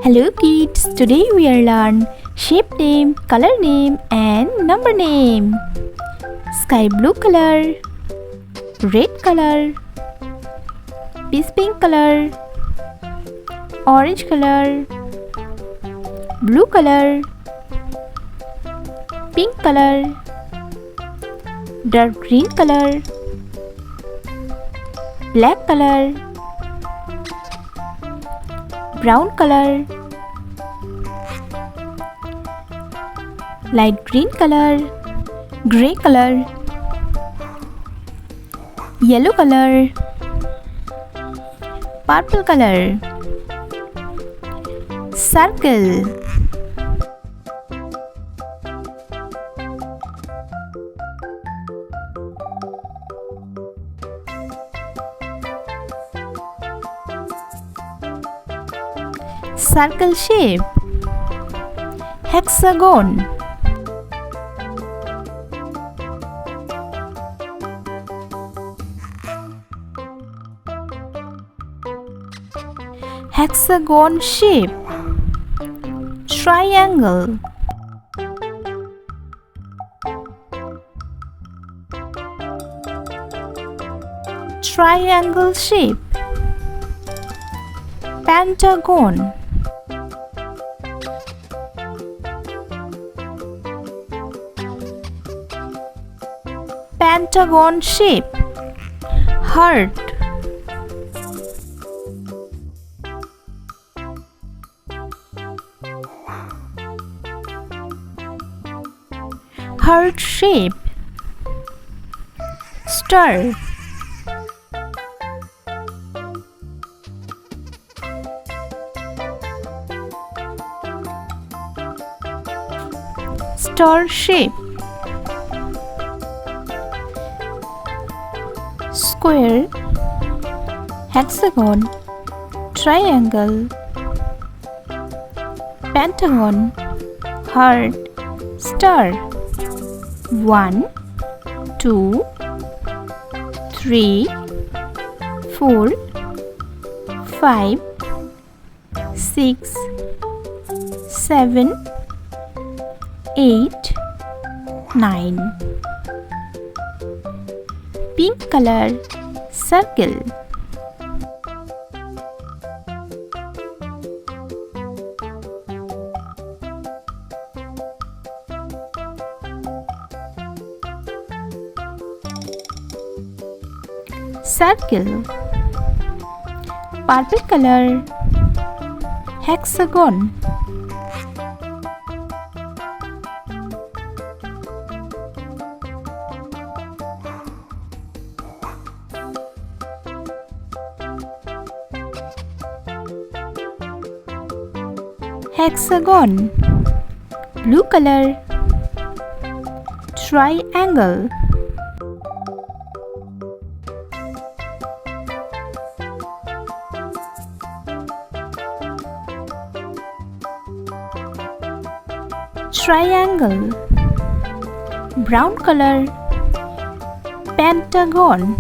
Hello kids, today we are learn shape name, color name and number name. Sky blue color, red color, peach pink color, orange color, blue color, pink color, dark green color, black color, brown color, light green color, gray color, yellow color, purple color. Circle. Circle shape. Hexagon. Hexagon shape. Triangle. Triangle shape. Pentagon. Pentagon shape. Heart. Heart shape. Star. Star shape. Square, hexagon, triangle, pentagon, heart, star. 1, 2, 3, 4, 5, 6, 7, 8, 9. Pink color circle. Circle. Purple color. Hexagon. Hexagon. Blue color. Triangle. Triangle. Brown color. Pentagon.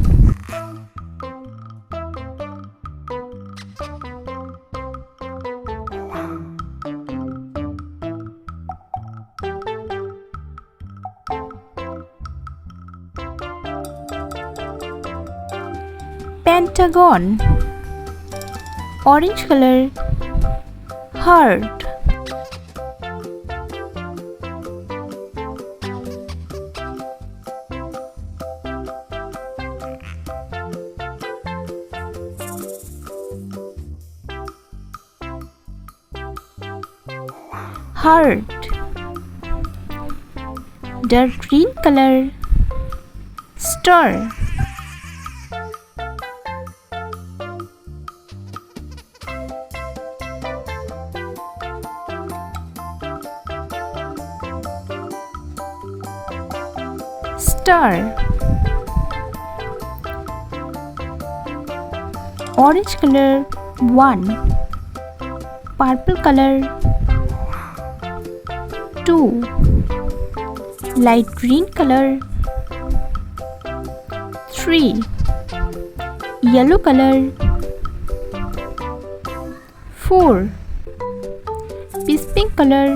Pentagon. Orange color. Heart. Heart. Dark green color. Star. Star. Orange color 1, purple color 2, light green color 3, yellow color 4, peach pink color.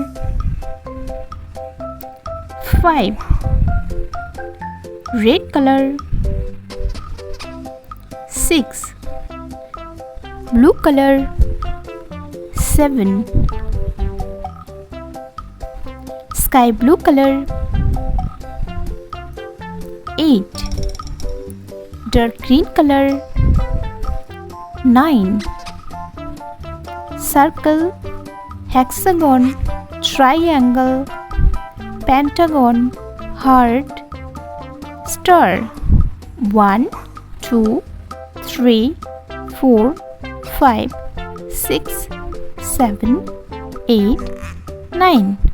5. Red color. 6. Blue color. 7. Sky blue color. 8. Dark green color. 9. Circle, hexagon, triangle, pentagon, heart, star. 1, 2, 3, 4, 5, 6, 7, 8, 9.